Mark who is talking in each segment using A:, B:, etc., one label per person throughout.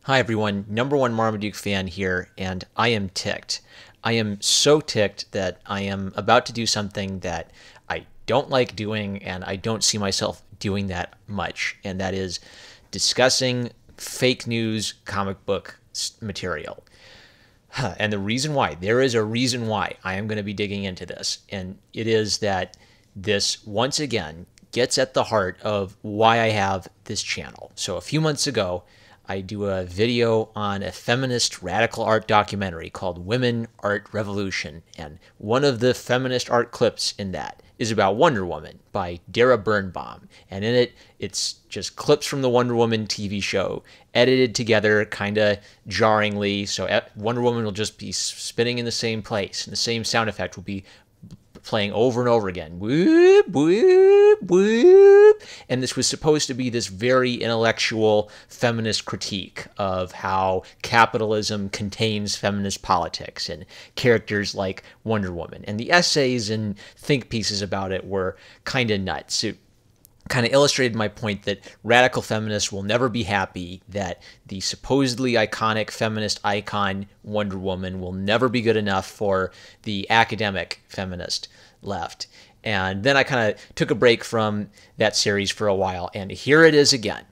A: Hi everyone, number one Marmaduke fan here, and I am ticked. I am so ticked that I am about to do something that I don't like doing, and I don't see myself doing that much, and that is discussing fake news comic book material. And the reason why, there is a reason why I am going to be digging into this, and it is that this, once again, gets at the heart of why I have this channel. So a few months ago, I do a video on a feminist radical art documentary called Women Art Revolution, and one of the feminist art clips in that is about Wonder Woman by Dara Birnbaum, and in it, it's just clips from the Wonder Woman TV show, edited together kind of jarringly, so Wonder Woman will just be spinning in the same place, and the same sound effect will be playing over and over again. Whoop, whoop, whoop. And this was supposed to be this very intellectual feminist critique of how capitalism contains feminist politics and characters like Wonder Woman. And the essays and think pieces about it were kind of nuts. It kind of illustrated my point that radical feminists will never be happy that the supposedly iconic feminist icon Wonder Woman will never be good enough for the academic feminist left. And then I kind of took a break from that series for a while, and here it is again.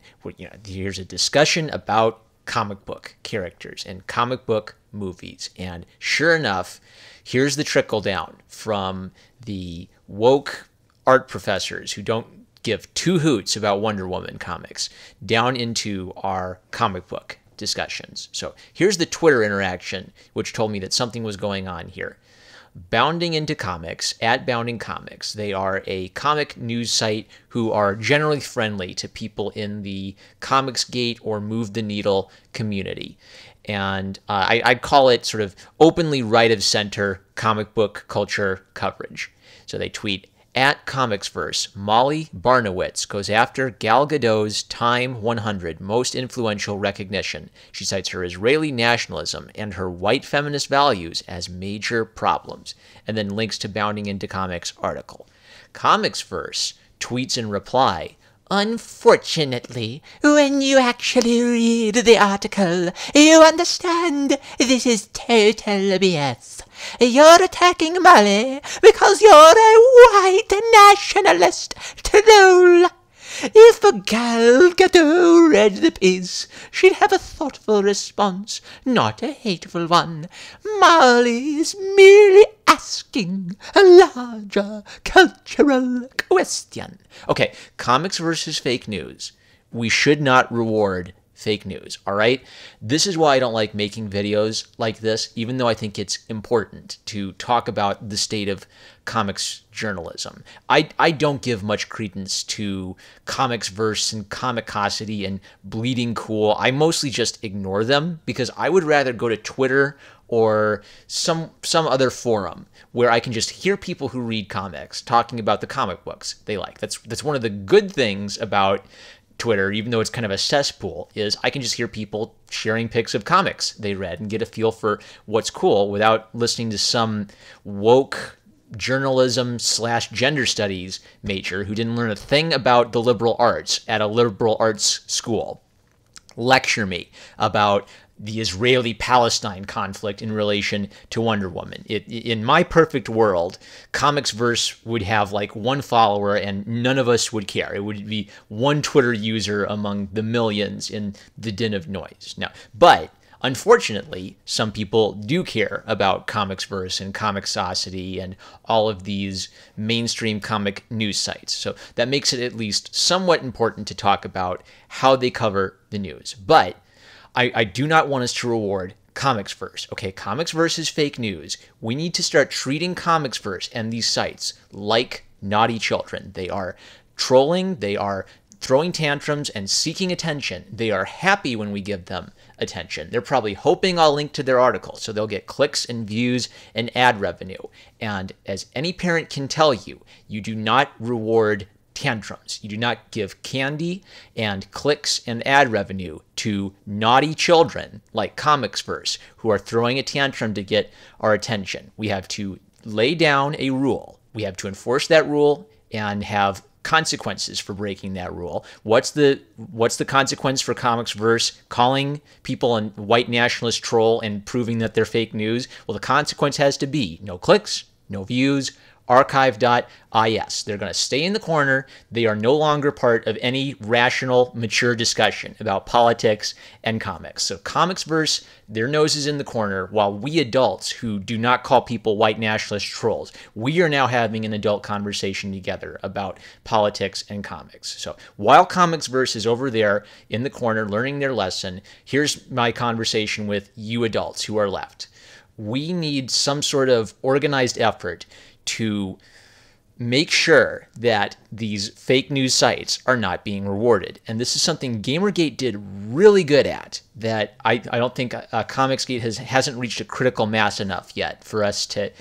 A: Here's a discussion about comic book characters and comic book movies. And sure enough, here's the trickle down from the woke art professors who don't give two hoots about Wonder Woman comics down into our comic book discussions. So here's the Twitter interaction, which told me that something was going on here. Bounding into Comics, at Bounding Comics, they are a comic news site who are generally friendly to people in the Comicsgate or Move the Needle community. And I'd call it sort of openly right of center comic book culture coverage. So they tweet, at Comicsverse, Molly Barnowitz goes after Gal Gadot's Time 100 most influential recognition. She cites her Israeli nationalism and her white feminist values as major problems, and then links to Bounding Into Comics article. Comicsverse tweets in reply, unfortunately, when you actually read the article, you understand this is total BS. You're attacking Molly because you're a white nationalist troll. If Gal Gadot read the piece, she'd have a thoughtful response, not a hateful one. Molly is merely asking a larger cultural question. Okay, comics versus fake news. We should not reward fake news, all right? This is why I don't like making videos like this, even though I think it's important to talk about the state of comics journalism. I don't give much credence to Comicsverse and Comicosity and Bleeding Cool. I mostly just ignore them because I would rather go to Twitter or some other forum where I can just hear people who read comics talking about the comic books they like. That's one of the good things about Twitter, even though it's kind of a cesspool, is I can just hear people sharing pics of comics they read and get a feel for what's cool without listening to some woke journalism / gender studies major who didn't learn a thing about the liberal arts at a liberal arts school lecture me about the Israeli-Palestine conflict in relation to Wonder Woman. In my perfect world, Comicsverse would have like one follower and none of us would care. It would be one Twitter user among the millions in the din of noise. Now, but unfortunately, some people do care about Comicsverse and Comixosity and all of these mainstream comic news sites. So that makes it at least somewhat important to talk about how they cover the news. But I do not want us to reward Comicsverse. Okay, Comicsverse is fake news. We need to start treating Comicsverse and these sites like naughty children. They are trolling, they are throwing tantrums and seeking attention. They are happy when we give them attention. They're probably hoping I'll link to their article so they'll get clicks and views and ad revenue. And as any parent can tell you, you do not reward tantrums. You do not give candy and clicks and ad revenue to naughty children like Comicsverse who are throwing a tantrum to get our attention. We have to lay down a rule. We have to enforce that rule and have consequences for breaking that rule. What's the consequence for Comicsverse calling people a white nationalist troll and proving that they're fake news? Well, the consequence has to be no clicks, no views, archive.is. They're going to stay in the corner. They are no longer part of any rational, mature discussion about politics and comics. So Comicsverse, their nose is in the corner, while we adults who do not call people white nationalist trolls, we are now having an adult conversation together about politics and comics. So while Comicsverse is over there in the corner learning their lesson, here's my conversation with you adults who are left. We need some sort of organized effort to make sure that these fake news sites are not being rewarded. And this is something Gamergate did really good at that I don't think Comicsgate hasn't reached a critical mass enough yet for us to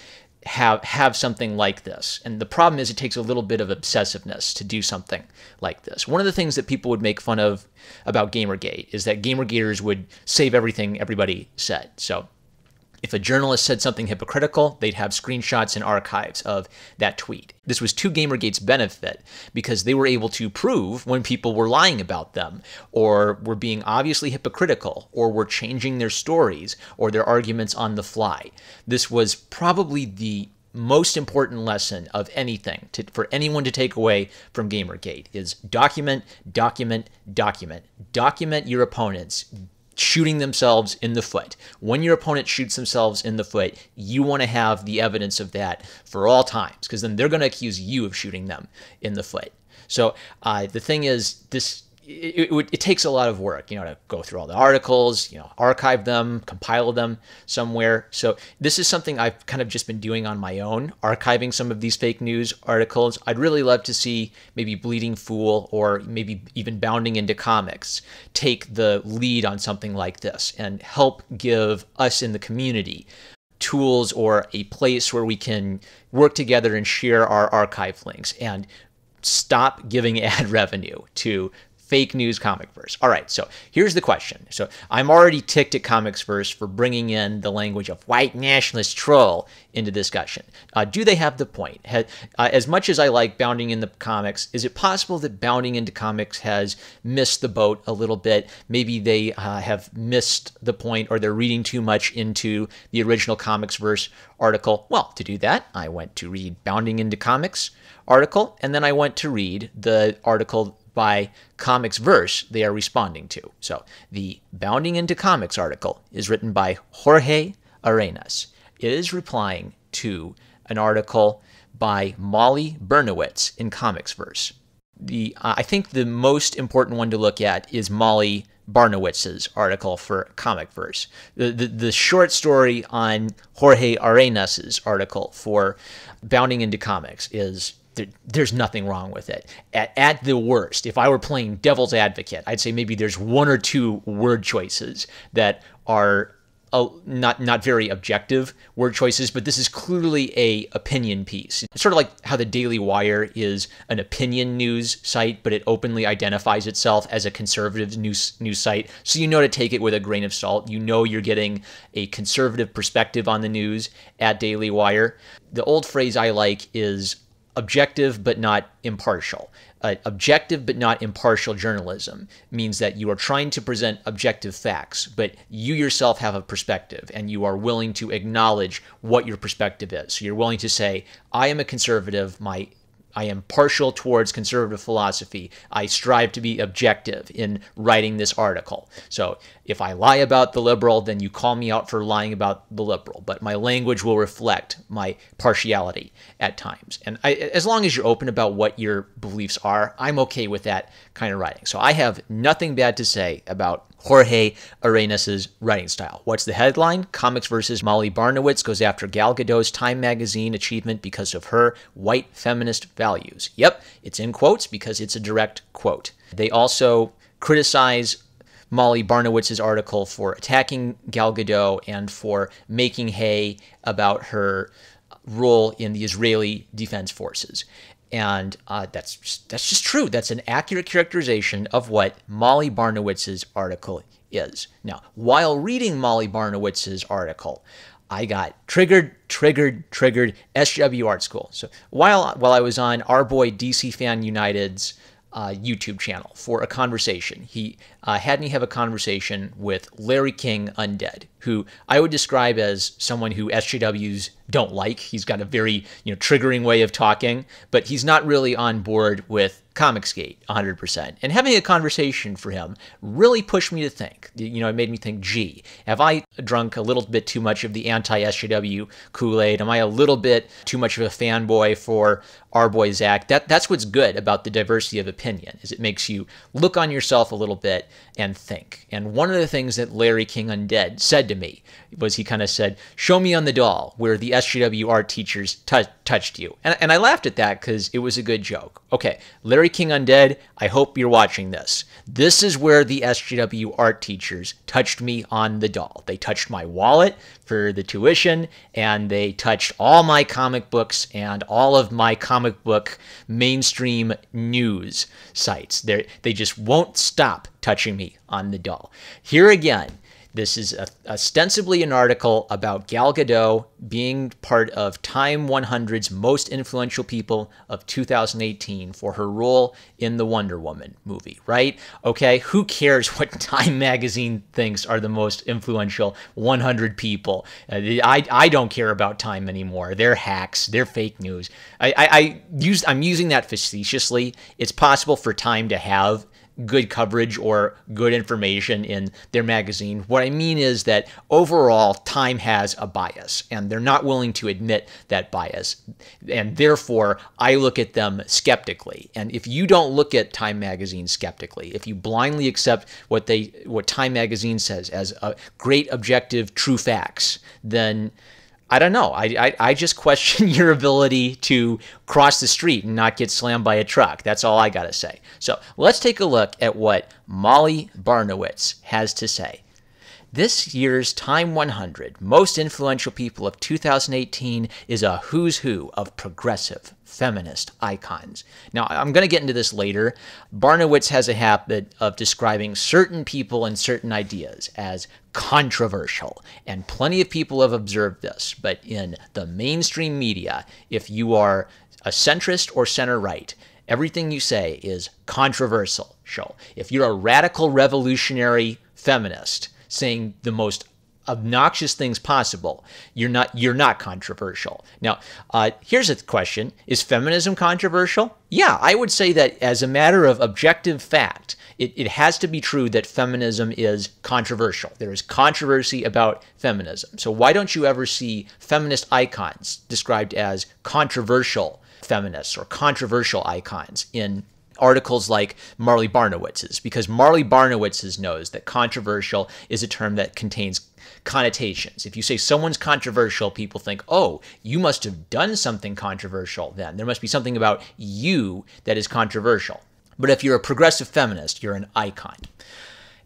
A: have something like this. And the problem is it takes a little bit of obsessiveness to do something like this. One of the things that people would make fun of about Gamergate is that Gamergaters would save everything everybody said. So if a journalist said something hypocritical, they'd have screenshots and archives of that tweet. This was to Gamergate's benefit because they were able to prove when people were lying about them or were being obviously hypocritical or were changing their stories or their arguments on the fly. This was probably the most important lesson of anything for anyone to take away from Gamergate is document, document, document. Document your opponents shooting themselves in the foot. When your opponent shoots themselves in the foot, you want to have the evidence of that for all times, because then they're going to accuse you of shooting them in the foot. So the thing is, it takes a lot of work, to go through all the articles, archive them, compile them somewhere. So this is something I've kind of just been doing on my own, archiving some of these fake news articles. I'd really love to see maybe Bleeding Fool or maybe even Bounding Into Comics take the lead on something like this and help give us in the community tools or a place where we can work together and share our archive links and stop giving ad revenue to fake news Comicsverse. All right, so here's the question. So I'm already ticked at Comicsverse for bringing in the language of white nationalist troll into discussion. Do they have the point? As much as I like Bounding Into Comics, is it possible that Bounding Into Comics has missed the boat a little bit? Maybe they have missed the point or they're reading too much into the original Comicsverse article. Well, to do that, I went to read Bounding Into Comics article, and then I went to read the article by Comicsverse they are responding to. So the Bounding Into Comics article is written by Jorge Arenas. It is replying to an article by Molly Bernowitz in Comicsverse. I think the most important one to look at is Molly Barnowitz's article for Comicsverse. The short story on Jorge Arenas's article for Bounding Into Comics is there's nothing wrong with it. At the worst, if I were playing devil's advocate, I'd say maybe there's one or two word choices that are not very objective word choices, but this is clearly a opinion piece. It's sort of like how the Daily Wire is an opinion news site, but it openly identifies itself as a conservative news site. So you know to take it with a grain of salt. You know you're getting a conservative perspective on the news at Daily Wire. The old phrase I like is objective but not impartial. Objective but not impartial journalism means that you are trying to present objective facts, but you yourself have a perspective and you are willing to acknowledge what your perspective is. So you're willing to say, I am a conservative, I am partial towards conservative philosophy. I strive to be objective in writing this article. So if I lie about the liberal, then you call me out for lying about the liberal. But my language will reflect my partiality at times. And as long as you're open about what your beliefs are, I'm okay with that kind of writing. So I have nothing bad to say about Jorge Arenas's writing style. What's the headline? Comicsverse's Molly Barnowitz goes after Gal Gadot's Time magazine achievement because of her white feminist values. Yep, it's in quotes because it's a direct quote. They also criticize Molly Barnowitz's article for attacking Gal Gadot and for making hay about her role in the Israeli Defense Forces. And that's just true. That's an accurate characterization of what Molly Barnowitz's article is. Now, while reading Molly Barnowitz's article, I got triggered SJW Art School. So while I was on our boy DC Fan United's YouTube channel for a conversation, he had me have a conversation with Larry King Undead, who I would describe as someone who SJWs don't like. He's got a very triggering way of talking, but he's not really on board with Comicsgate 100%. And having a conversation for him really pushed me to think. It made me think, gee, have I drunk a little bit too much of the anti-SJW Kool-Aid? Am I a little bit too much of a fanboy for our boy Zach? That's what's good about the diversity of opinion, is it makes you look on yourself a little bit and think. And one of the things that Larry King Undead said to me was, he kind of said, show me on the doll where the SJW art teachers touched you. And I laughed at that because it was a good joke. Okay, Larry King Undead, I hope you're watching this. This is where the SJW art teachers touched me on the doll. They touched my wallet for the tuition, and they touched all my comic books and all of my comic book mainstream news sites. They just won't stop touching me on the doll. Here again, this is ostensibly an article about Gal Gadot being part of Time 100's most influential people of 2018 for her role in the Wonder Woman movie, right? Okay, who cares what Time magazine thinks are the most influential 100 people? I don't care about Time anymore. They're hacks. They're fake news. I'm using that facetiously. It's possible for Time to have good coverage or good information in their magazine. What I mean is that overall, Time has a bias, and they're not willing to admit that bias. And therefore, I look at them skeptically. And if you don't look at Time magazine skeptically, if you blindly accept what Time magazine says as a great, objective, true facts, then I don't know. I just question your ability to cross the street and not get slammed by a truck. That's all I got to say. So let's take a look at what Molly Barnowitz has to say. This year's Time 100 Most Influential People of 2018 is a who's who of progressive feminist icons. Now, I'm going to get into this later. Barnowitz has a habit of describing certain people and certain ideas as controversial, and plenty of people have observed this. But in the mainstream media, if you are a centrist or center-right, everything you say is controversial. If you're a radical revolutionary feminist saying the most obnoxious things possible, you're not controversial. Now, here's a question. Is feminism controversial? Yeah, I would say that as a matter of objective fact, it has to be true that feminism is controversial. There is controversy about feminism. So why don't you ever see feminist icons described as controversial feminists or controversial icons in articles like Marley Barnowitz's? Because Marley Barnowitz's knows that controversial is a term that contains connotations. If you say someone's controversial, people think, oh, you must have done something controversial then. There must be something about you that is controversial. But if you're a progressive feminist, you're an icon.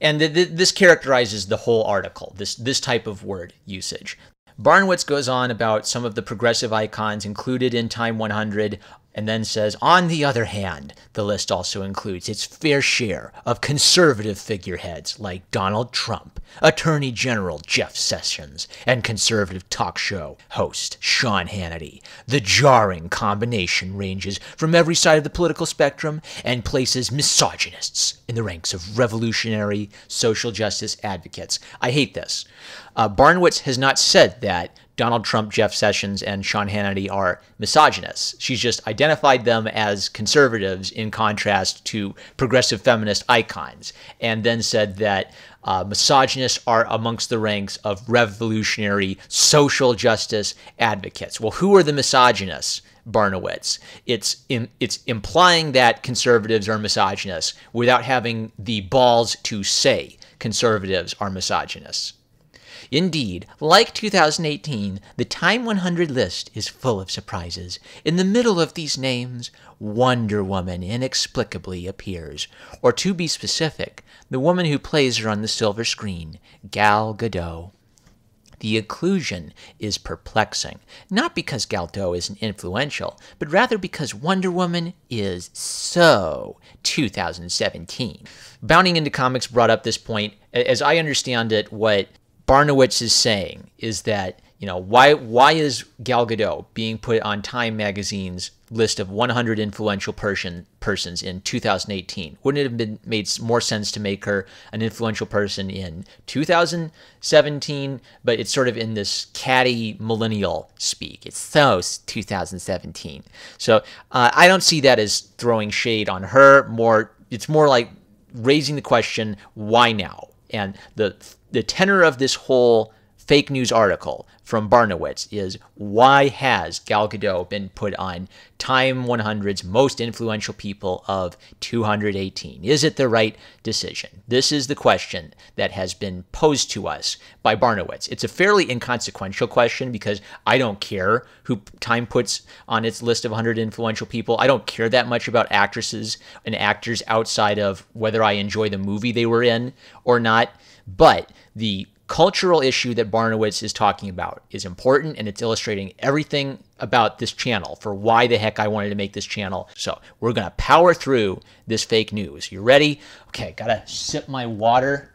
A: And this characterizes the whole article, this type of word usage. Barnowitz goes on about some of the progressive icons included in Time 100, and then says, on the other hand, the list also includes its fair share of conservative figureheads like Donald Trump, Attorney General Jeff Sessions, and conservative talk show host Sean Hannity. The jarring combination ranges from every side of the political spectrum and places misogynists in the ranks of revolutionary social justice advocates. I hate this. Barnowitz has not said that Donald Trump, Jeff Sessions, and Sean Hannity are misogynists. She's just identified them as conservatives in contrast to progressive feminist icons, and then said that misogynists are amongst the ranks of revolutionary social justice advocates. Well, who are the misogynists, Barnowitz? It's implying that conservatives are misogynists without having the balls to say conservatives are misogynists. Indeed, like 2018, the Time 100 list is full of surprises. In the middle of these names, Wonder Woman inexplicably appears. Or to be specific, the woman who plays her on the silver screen, Gal Gadot. The inclusion is perplexing, not because Gal Gadot isn't influential, but rather because Wonder Woman is so 2017. Bounding into Comics brought up this point. As I understand it, what Barnowitz is saying is that Why is Gal Gadot being put on Time magazine's list of 100 influential persons in 2018? Wouldn't it have made more sense to make her an influential person in 2017? But it's sort of in this catty millennial speak. It's so 2017. So I don't see that as throwing shade on her. It's more like raising the question, why now? And the tenor of this whole fake news article from Barnowitz is, why has Gal Gadot been put on Time 100's most influential people of 218? Is it the right decision? This is the question that has been posed to us by Barnowitz. It's a fairly inconsequential question because I don't care who Time puts on its list of 100 influential people. I don't care that much about actresses and actors outside of whether I enjoy the movie they were in or not. But the cultural issue that Barnowitz is talking about is important, and it's illustrating everything about this channel for why the heck I wanted to make this channel. So we're going to power through this fake news. You ready? Okay, gotta sip my water.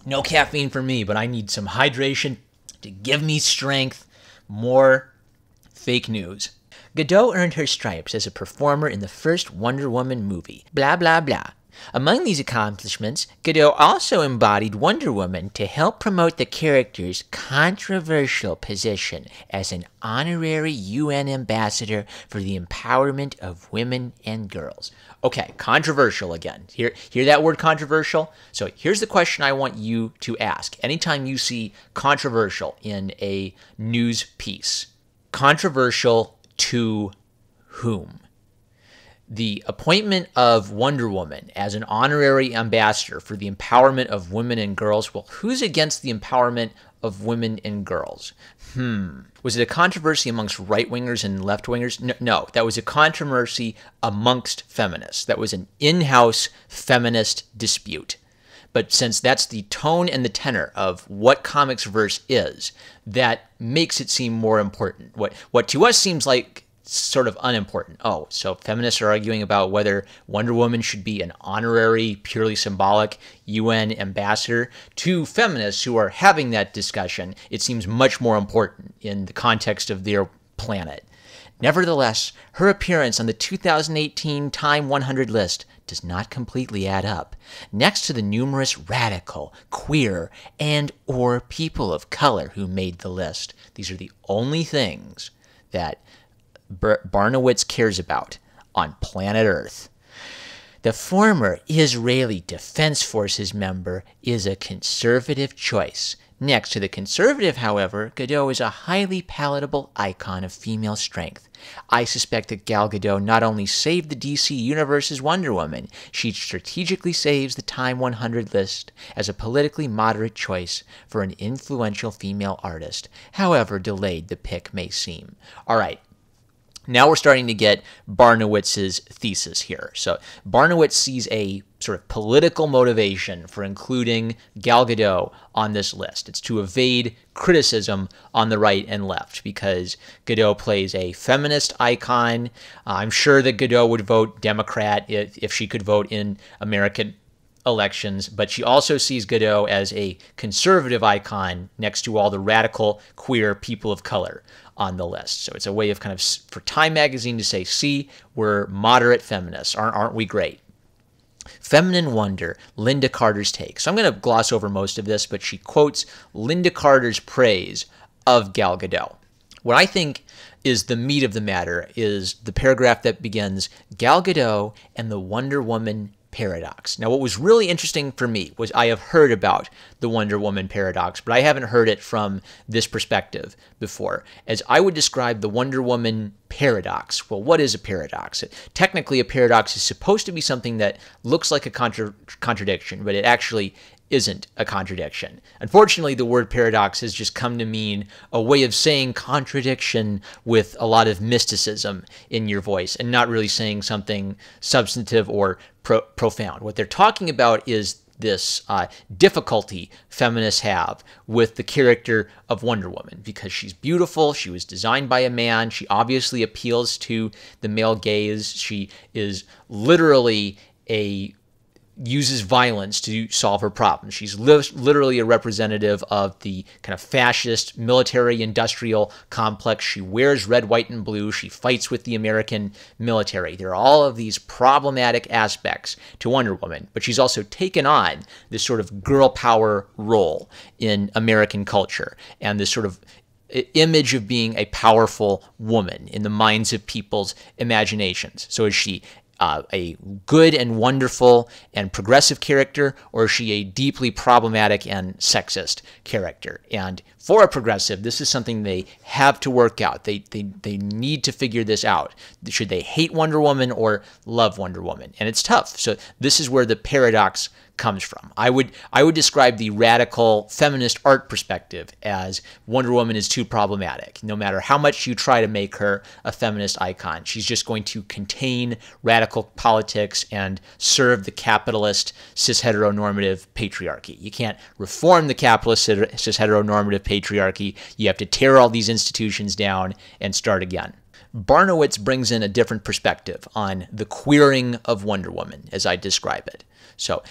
A: No caffeine for me, but I need some hydration to give me strength. More fake news. Gadot earned her stripes as a performer in the first Wonder Woman movie. Blah, blah, blah. Among these accomplishments, Gadot also embodied Wonder Woman to help promote the character's controversial position as an honorary UN ambassador for the empowerment of women and girls. Okay, controversial again. Hear that word, controversial? So here's the question I want you to ask. Anytime you see controversial in a news piece, controversial to whom? The appointment of Wonder Woman as an honorary ambassador for the empowerment of women and girls. Well, who's against the empowerment of women and girls? Was it a controversy amongst right-wingers and left-wingers? No, that was a controversy amongst feminists. That was an in-house feminist dispute. But since that's the tone and the tenor of what Comicsverse is, that makes it seem more important. What to us seems like sort of unimportant. Oh, so feminists are arguing about whether Wonder Woman should be an honorary, purely symbolic UN ambassador. To feminists who are having that discussion, it seems much more important in the context of their planet. Nevertheless, her appearance on the 2018 Time 100 list does not completely add up. Next to the numerous radical, queer, and/or people of color who made the list, these are the only things that Barnowitz cares about on planet Earth. The former Israeli Defense Forces member is a conservative choice. Next to the conservative, however, Gadot is a highly palatable icon of female strength. I suspect that Gal Gadot not only saved the DC Universe's Wonder Woman, she strategically saves the Time 100 list as a politically moderate choice for an influential female artist, however delayed the pick may seem. All right. Now we're starting to get Barnowitz's thesis here. So Barnowitz sees a sort of political motivation for including Gal Gadot on this list. It's to evade criticism on the right and left because Gadot plays a feminist icon. I'm sure that Gadot would vote Democrat if she could vote in American elections, but she also sees Gadot as a conservative icon next to all the radical, queer people of color on the list. So it's a way of kind of, for Time magazine to say, see, we're moderate feminists. Aren't we great? Feminine Wonder, Linda Carter's take. So I'm going to gloss over most of this, but she quotes Linda Carter's praise of Gal Gadot. What I think is the meat of the matter is the paragraph that begins, Gal Gadot and the Wonder Woman paradox. Now, what was really interesting for me was I have heard about the Wonder Woman paradox, but I haven't heard it from this perspective before. As I would describe the Wonder Woman paradox, well, what is a paradox? Technically, a paradox is supposed to be something that looks like a contradiction, but it actually isn't a contradiction. Unfortunately, the word paradox has just come to mean a way of saying contradiction with a lot of mysticism in your voice and not really saying something substantive or profound. What they're talking about is this difficulty feminists have with the character of Wonder Woman because she's beautiful, she was designed by a man, she obviously appeals to the male gaze, she is literally a uses violence to solve her problems. She's literally a representative of the kind of fascist military-industrial complex. She wears red, white, and blue. She fights with the American military. There are all of these problematic aspects to Wonder Woman, but she's also taken on this sort of girl power role in American culture and this sort of image of being a powerful woman in the minds of people's imaginations. So is she a good and wonderful and progressive character, or is she a deeply problematic and sexist character? And for a progressive, this is something they have to work out. They need to figure this out. Should they hate Wonder Woman or love Wonder Woman? And it's tough. So this is where the paradox comes from. I would describe the radical feminist art perspective as Wonder Woman is too problematic. No matter how much you try to make her a feminist icon, she's just going to contain radical politics and serve the capitalist cis-heteronormative patriarchy. You can't reform the capitalist cis-heteronormative patriarchy. You have to tear all these institutions down and start again. Barnowitz brings in a different perspective on the queering of Wonder Woman, as I describe it. So,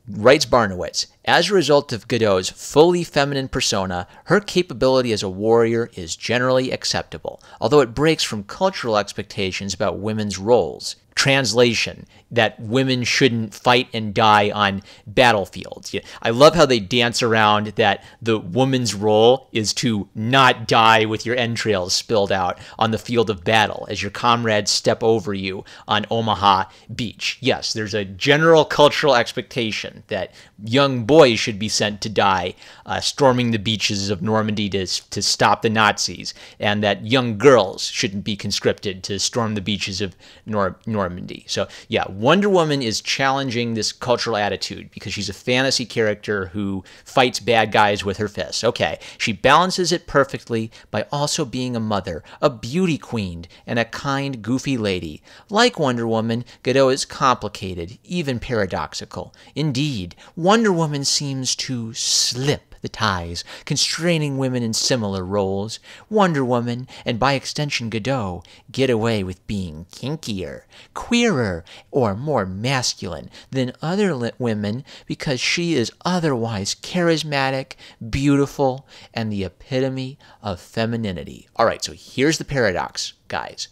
A: writes Barnowitz, as a result of Gadot's fully feminine persona, her capability as a warrior is generally acceptable, although it breaks from cultural expectations about women's roles. Translation, that women shouldn't fight and die on battlefields. I love how they dance around that the woman's role is to not die with your entrails spilled out on the field of battle as your comrades step over you on Omaha Beach. Yes, there's a general cultural expectation that young boys should be sent to die storming the beaches of Normandy to stop the Nazis, and that young girls shouldn't be conscripted to storm the beaches of Normandy. So yeah, Wonder Woman is challenging this cultural attitude because she's a fantasy character who fights bad guys with her fists. Okay, she balances it perfectly by also being a mother, a beauty queen, and a kind, goofy lady. Like Wonder Woman, Gadot is complicated, even paradoxical. Indeed, Wonder Woman seems to slip the ties, constraining women in similar roles. Wonder Woman, and by extension Gadot, get away with being kinkier, queerer, or more masculine than other women because she is otherwise charismatic, beautiful, and the epitome of femininity. All right, so here's the paradox, guys.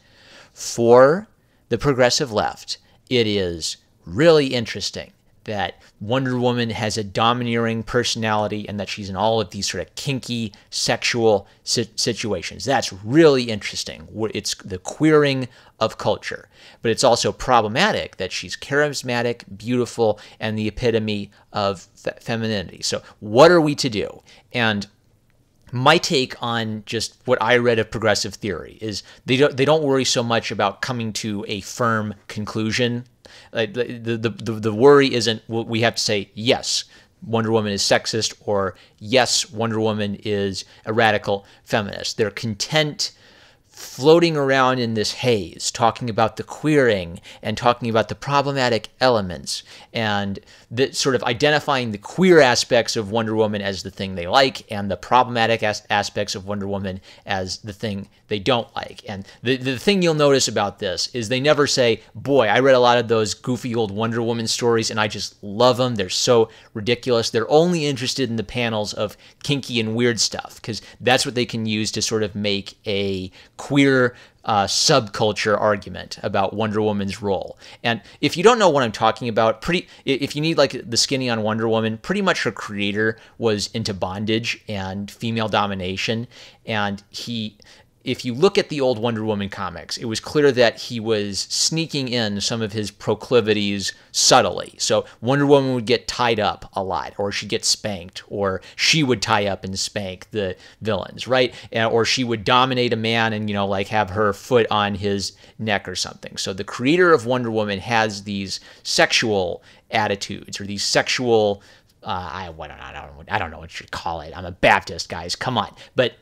A: For the progressive left, it is really interesting that Wonder Woman has a domineering personality and that she's in all of these sort of kinky sexual situations. That's really interesting. It's the queering of culture. But it's also problematic that she's charismatic, beautiful, and the epitome of femininity. So what are we to do? And my take on just what I read of progressive theory is they don't worry so much about coming to a firm conclusion. The worry isn't we have to say, yes, Wonder Woman is sexist, or yes, Wonder Woman is a radical feminist. They're content floating around in this haze, talking about the queering and talking about the problematic elements and the sort of identifying the queer aspects of Wonder Woman as the thing they like and the problematic aspects of Wonder Woman as the thing they don't like. And the thing you'll notice about this is they never say, boy, I read a lot of those goofy old Wonder Woman stories and I just love them. They're so ridiculous. They're only interested in the panels of kinky and weird stuff because that's what they can use to sort of make a queer subculture argument about Wonder Woman's role. And if you don't know what I'm talking about, if you need like the skinny on Wonder Woman, pretty much her creator was into bondage and female domination, and if you look at the old Wonder Woman comics, it was clear that he was sneaking in some of his proclivities subtly. So Wonder Woman would get tied up a lot, or she'd get spanked, or she would tie up and spank the villains, right? Or she would dominate a man and, like have her foot on his neck or something. So the creator of Wonder Woman has these sexual attitudes, or these sexual, I don't know what you call it. I'm a Baptist, guys. Come on. But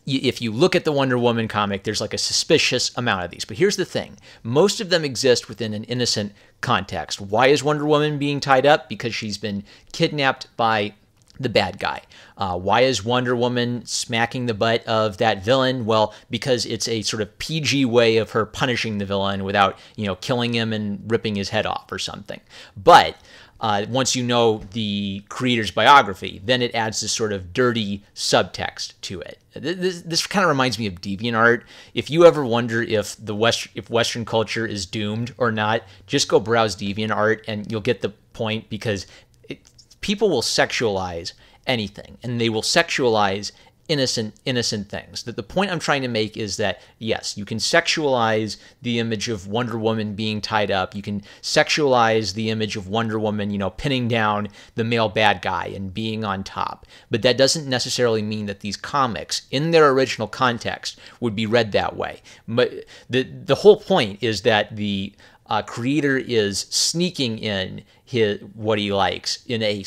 A: if you look at the Wonder Woman comic, there's like a suspicious amount of these. But here's the thing. Most of them exist within an innocent context. Why is Wonder Woman being tied up? Because she's been kidnapped by the bad guy. Why is Wonder Woman smacking the butt of that villain? Well, because it's a sort of PG way of her punishing the villain without, killing him and ripping his head off or something. But once you know the creator's biography, then it adds this sort of dirty subtext to it. This kind of reminds me of DeviantArt. If you ever wonder if Western culture is doomed or not, just go browse DeviantArt and you'll get the point, because people will sexualize anything, and they will sexualize innocent things. That the point I'm trying to make is that, yes, you can sexualize the image of Wonder Woman being tied up. You can sexualize the image of Wonder Woman, pinning down the male bad guy and being on top. But that doesn't necessarily mean that these comics, in their original context, would be read that way. But the whole point is that the creator is sneaking in what he likes in a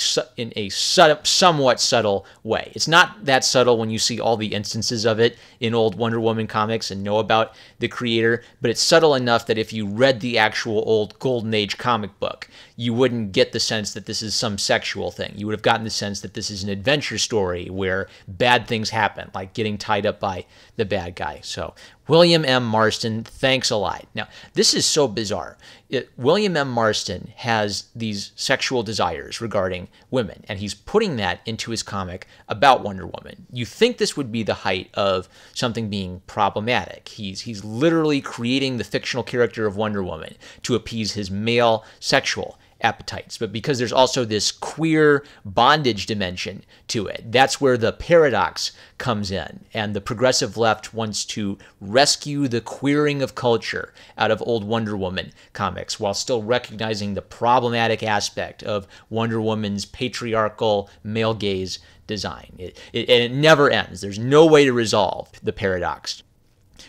A: somewhat subtle way. It's not that subtle when you see all the instances of it in old Wonder Woman comics and know about the creator, but it's subtle enough that if you read the actual old Golden Age comic book, you wouldn't get the sense that this is some sexual thing. You would have gotten the sense that this is an adventure story where bad things happen, like getting tied up by the bad guy. So William M. Marston, thanks a lot. Now, this is so bizarre. William M. Marston has these sexual desires regarding women, and he's putting that into his comic about Wonder Woman. You think this would be the height of something being problematic. He's literally creating the fictional character of Wonder Woman to appease his male sexual appetites. But because there's also this queer bondage dimension to it, that's where the paradox comes in. And the progressive left wants to rescue the queering of culture out of old Wonder Woman comics while still recognizing the problematic aspect of Wonder Woman's patriarchal male gaze design. It never ends. There's no way to resolve the paradox.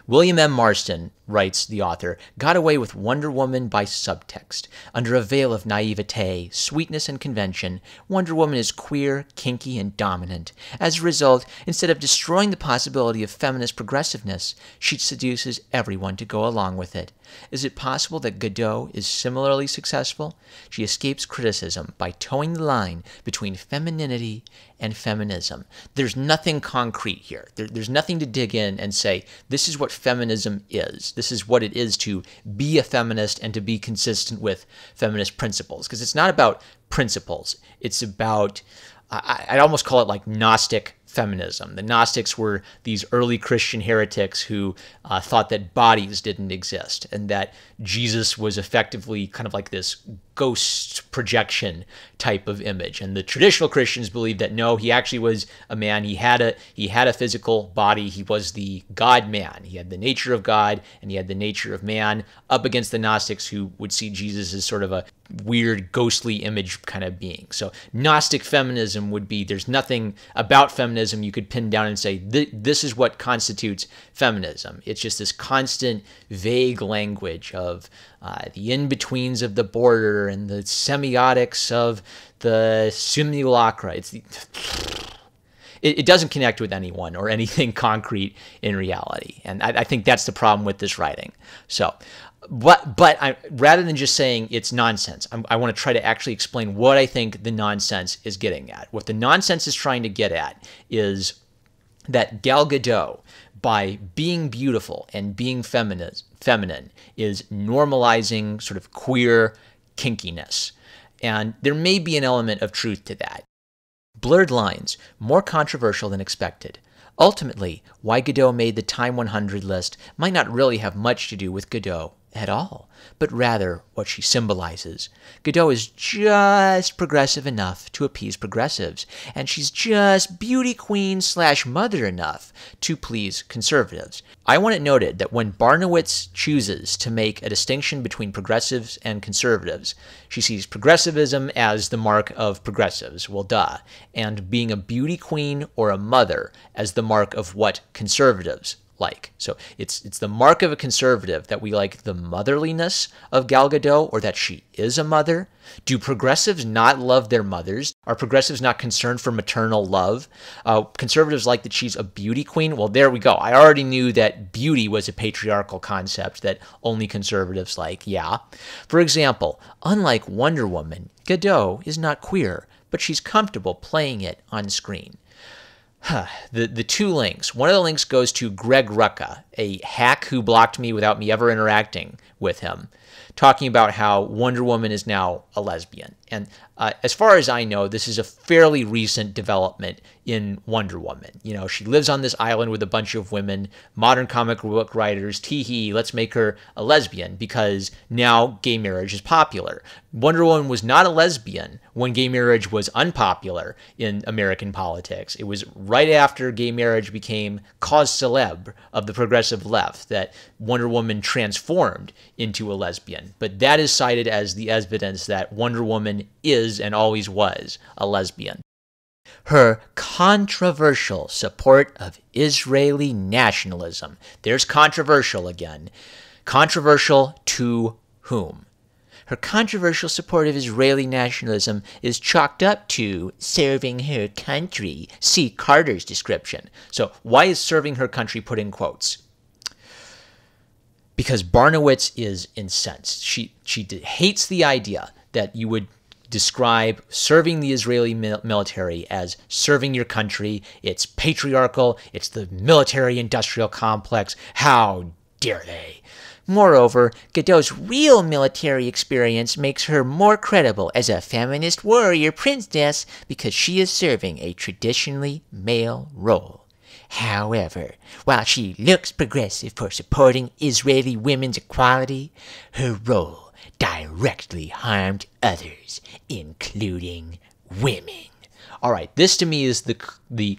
A: William M. Marston, writes the author, got away with Wonder Woman by subtext. Under a veil of naivete, sweetness, and convention, Wonder Woman is queer, kinky, and dominant. As a result, instead of destroying the possibility of feminist progressiveness, she seduces everyone to go along with it. Is it possible that Gadot is similarly successful? She escapes criticism by towing the line between femininity and feminism. There's nothing concrete here. There's nothing to dig in and say, this is what feminism is. This is what it is to be a feminist and to be consistent with feminist principles. Because it's not about principles. It's about, I'd almost call it like Gnostic feminism. The Gnostics were these early Christian heretics who thought that bodies didn't exist and that Jesus was effectively kind of like this ghost projection type of image. And the traditional Christians believed that no, he actually was a man. He had a physical body. He was the God man. He had the nature of God and he had the nature of man, up against the Gnostics who would see Jesus as sort of a weird ghostly image kind of being. So Gnostic feminism would be, there's nothing about feminism you could pin down and say this is what constitutes feminism. It's just this constant vague language of the in-betweens of the border and the semiotics of the simulacra. It doesn't connect with anyone or anything concrete in reality. And I think that's the problem with this writing. So, but rather than just saying it's nonsense, I want to try to actually explain what I think the nonsense is getting at. What the nonsense is trying to get at is that Gal Gadot, by being beautiful and being feminine, is normalizing sort of queer kinkiness. And there may be an element of truth to that. Blurred lines, more controversial than expected. Ultimately, why Gadot made the Time 100 list might not really have much to do with Gadot at all, but rather what she symbolizes. Gadot is just progressive enough to appease progressives, and she's just beauty queen / mother enough to please conservatives. I want it noted that when Barnowitz chooses to make a distinction between progressives and conservatives, she sees progressivism as the mark of progressives, well duh, and being a beauty queen or a mother as the mark of what conservatives like. So it's the mark of a conservative that we like the motherliness of Gal Gadot, or that she is a mother. Do progressives not love their mothers? Are progressives not concerned for maternal love? Conservatives like that she's a beauty queen? Well, there we go. I already knew that beauty was a patriarchal concept that only conservatives like, yeah. For example, unlike Wonder Woman, Gadot is not queer, but she's comfortable playing it on screen. The two links. One of the links goes to Greg Rucka, a hack who blocked me without me ever interacting with him. talking about how Wonder Woman is now a lesbian. And as far as I know, this is a fairly recent development in Wonder Woman. You know, she lives on this island with a bunch of women, modern comic book writers, tee-hee, let's make her a lesbian because now gay marriage is popular. Wonder Woman was not a lesbian when gay marriage was unpopular in American politics. It was right after gay marriage became cause célèbre of the progressive left that Wonder Woman transformed into a lesbian. But that is cited as the evidence that Wonder Woman is and always was a lesbian. Her controversial support of Israeli nationalism. There's controversial again. Controversial to whom? Her controversial support of Israeli nationalism is chalked up to serving her country. See Carter's description. So why is serving her country put in quotes? Because Barnowitz is incensed. She hates the idea that you would describe serving the Israeli military as serving your country. It's patriarchal. It's the military-industrial complex. How dare they? Moreover, Gadot's real military experience makes her more credible as a feminist warrior princess because she is serving a traditionally male role. However, while she looks progressive for supporting Israeli women's equality, her role directly harmed others, including women. All right, this to me is the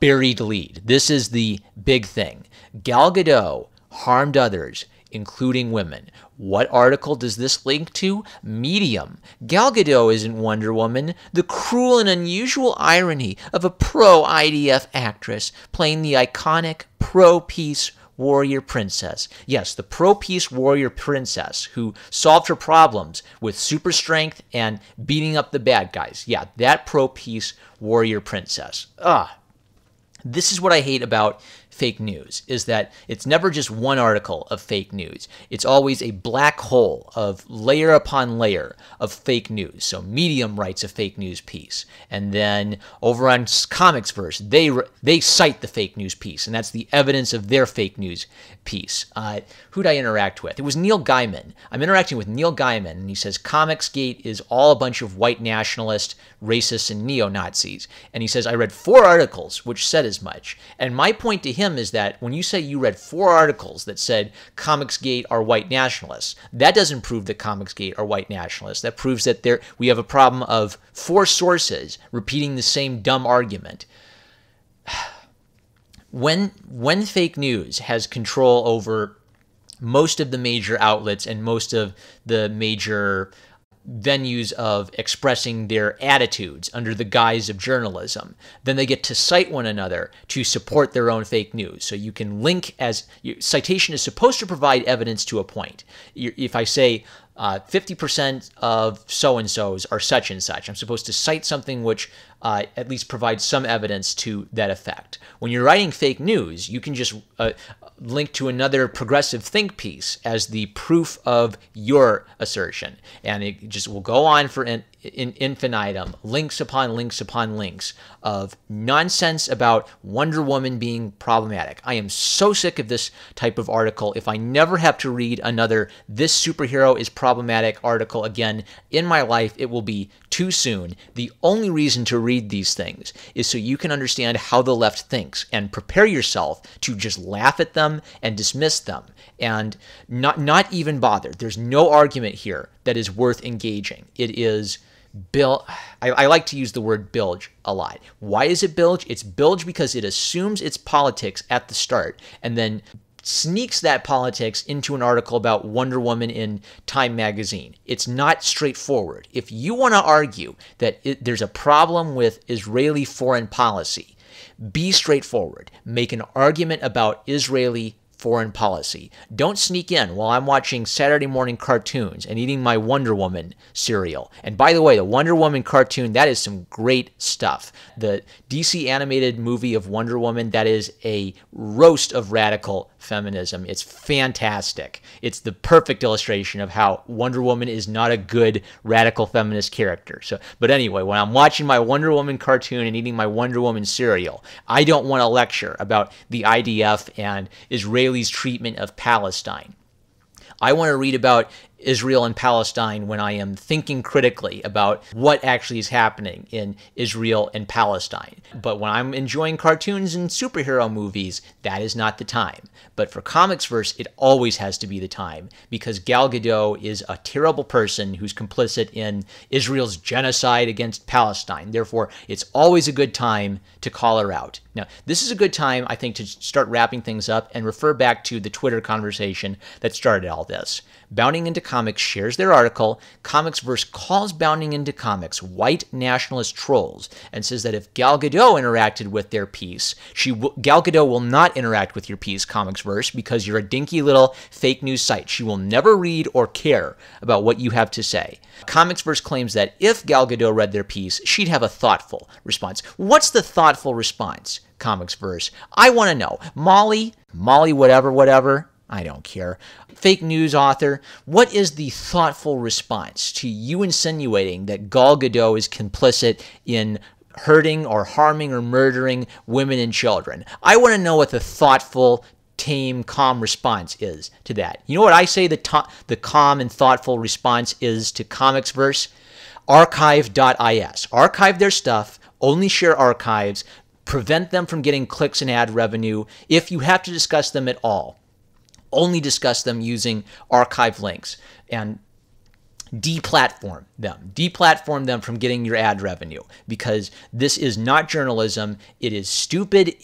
A: buried lead. This is the big thing. Gal Gadot harmed others, including women. What article does this link to? Medium. Gal Gadot isn't Wonder Woman. The cruel and unusual irony of a pro-IDF actress playing the iconic pro-peace warrior princess. Yes, the pro-peace warrior princess who solved her problems with super strength and beating up the bad guys. Yeah, that pro-peace warrior princess. This is what I hate about fake news, is that it's never just one article of fake news. It's always a black hole of layer upon layer of fake news. So Medium writes a fake news piece, and then over on Comicsverse, they cite the fake news piece, and that's the evidence of their fake news piece. Who'd I interact with? It was Neil Gaiman. I'm interacting with Neil Gaiman, and he says Comicsgate is all a bunch of white nationalists, racists, and neo-Nazis. And he says, I read 4 articles which said as much. And my point to him is that when you say you read 4 articles that said Comicsgate are white nationalists, that doesn't prove that Comicsgate are white nationalists. That proves that we have a problem of 4 sources repeating the same dumb argument. When fake news has control over most of the major outlets and most of the major venues of expressing their attitudes under the guise of journalism, then they get to cite one another to support their own fake news. So you can link citation is supposed to provide evidence to a point. If I say 50% of so-and-sos are such and such, I'm supposed to cite something which at least provides some evidence to that effect. When you're writing fake news, you can just link to another progressive think piece as the proof of your assertion. And it just will go on for in infinitum, links upon links upon links of nonsense about Wonder Woman being problematic. I am so sick of this type of article. If I never have to read another "this superhero is problematic" article again in my life, it will be too soon. The only reason to read these things is so you can understand how the left thinks and prepare yourself to just laugh at them and dismiss them and not even bother. There's no argument here that is worth engaging. It is I like to use the word bilge a lot. Why is it bilge? It's bilge because it assumes it's politics at the start and then sneaks that politics into an article about Wonder Woman in Time magazine. It's not straightforward. If you want to argue that there's a problem with Israeli foreign policy, be straightforward. Make an argument about Israeli foreign policy. Don't sneak in while I'm watching Saturday morning cartoons and eating my Wonder Woman cereal. And by the way, the Wonder Woman cartoon, that is some great stuff. The DC animated movie of Wonder Woman, that is a roast of radical feminism. It's fantastic. It's the perfect illustration of how Wonder Woman is not a good radical feminist character. But anyway, when I'm watching my Wonder Woman cartoon and eating my Wonder Woman cereal, I don't want to lecture about the IDF and Israeli's treatment of Palestine. I want to read about Israel and Palestine when I am thinking critically about what actually is happening in Israel and Palestine. But when I'm enjoying cartoons and superhero movies, that is not the time. But for Comicsverse, it always has to be the time, because Gal Gadot is a terrible person who's complicit in Israel's genocide against Palestine. Therefore, it's always a good time to call her out. Now, this is a good time, I think, to start wrapping things up and refer back to the Twitter conversation that started all this. Bounding Into Comics shares their article. Comicsverse calls Bounding Into Comics white nationalist trolls and says that if Gal Gadot interacted with their piece, Gal Gadot will not interact with your piece, Comicsverse, because you're a dinky little fake news site. She will never read or care about what you have to say. Comicsverse claims that if Gal Gadot read their piece, she'd have a thoughtful response. What's the thoughtful response, Comicsverse? I want to know. Molly, whatever. I don't care. Fake news author, what is the thoughtful response to you insinuating that Gal Gadot is complicit in hurting or harming or murdering women and children? I want to know what the thoughtful, tame, calm response is to that. You know what I say the calm and thoughtful response is to Comicsverse? Archive.is. Archive their stuff, only share archives, prevent them from getting clicks and ad revenue. If you have to discuss them at all, only discuss them using archive links, and deplatform them from getting your ad revenue, because this is not journalism. It is stupid.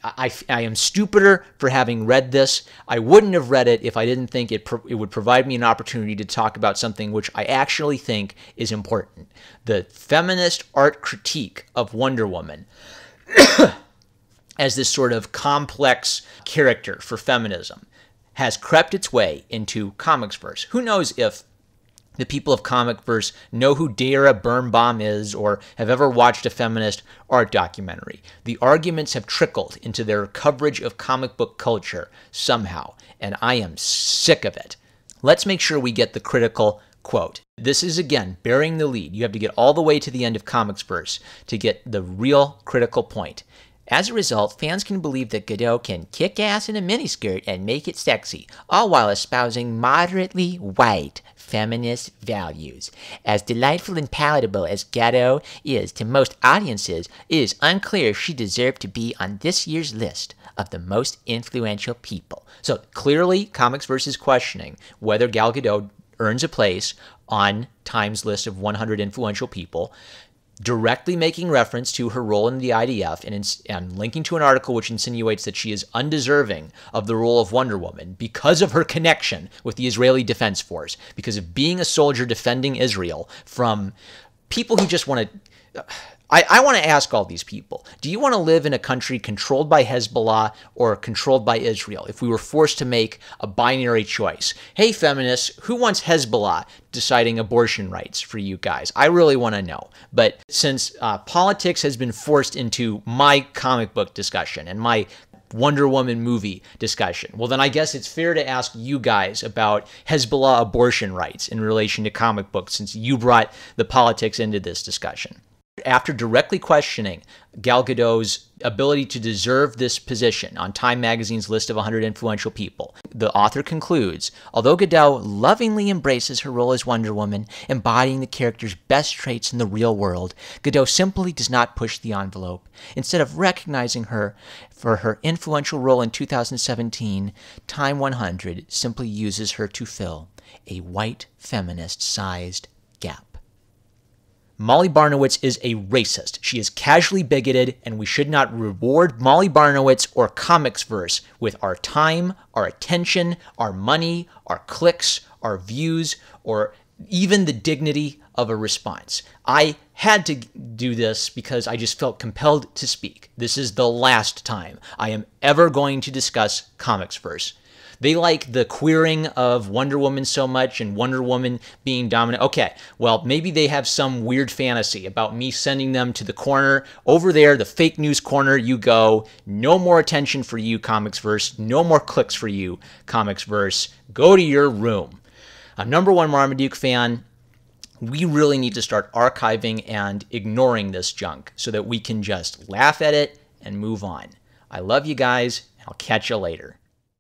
A: I am stupider for having read this. I wouldn't have read it if I didn't think it would provide me an opportunity to talk about something which I actually think is important. The feminist art critique of Wonder Woman as this sort of complex character for feminism has crept its way into Comicsverse. Who knows if the people of Comicsverse know who Dara Birnbaum is or have ever watched a feminist art documentary. The arguments have trickled into their coverage of comic book culture somehow, and I am sick of it. Let's make sure we get the critical quote. This is, again, bearing the lead. You have to get all the way to the end of Comicsverse to get the real critical point. As a result, fans can believe that Gadot can kick ass in a miniskirt and make it sexy, all while espousing moderately white feminist values. As delightful and palatable as Gadot is to most audiences, it is unclear if she deserved to be on this year's list of the most influential people. So clearly, Comicsverse is questioning whether Gal Gadot earns a place on Time's list of 100 influential people, directly making reference to her role in the IDF and linking to an article which insinuates that she is undeserving of the role of Wonder Woman because of her connection with the Israeli Defense Force, because of being a soldier defending Israel from people who just want to... I want to ask all these people, do you want to live in a country controlled by Hezbollah or controlled by Israel if we were forced to make a binary choice? Hey, feminists, who wants Hezbollah deciding abortion rights for you guys? I really want to know. But since politics has been forced into my comic book discussion and my Wonder Woman movie discussion, well, then I guess it's fair to ask you guys about Hezbollah abortion rights in relation to comic books, since you brought the politics into this discussion. After directly questioning Gal Gadot's ability to deserve this position on Time magazine's list of 100 influential people, the author concludes, although Gadot lovingly embraces her role as Wonder Woman, embodying the character's best traits in the real world, Gadot simply does not push the envelope. Instead of recognizing her for her influential role in 2017, Time 100 simply uses her to fill a white feminist-sized gap. Molly Barnowitz is a racist. She is casually bigoted, and we should not reward Molly Barnowitz or Comicsverse with our time, our attention, our money, our clicks, our views, or even the dignity of a response. I had to do this because I just felt compelled to speak. This is the last time I am ever going to discuss Comicsverse. They like the queering of Wonder Woman so much and Wonder Woman being dominant. Okay, well, maybe they have some weird fantasy about me sending them to the corner. Over there, the fake news corner, you go. No more attention for you, Comicsverse. No more clicks for you, Comicsverse. Go to your room. I'm #1 Marmaduke fan. We really need to start archiving and ignoring this junk so that we can just laugh at it and move on. I love you guys, and I'll catch you later.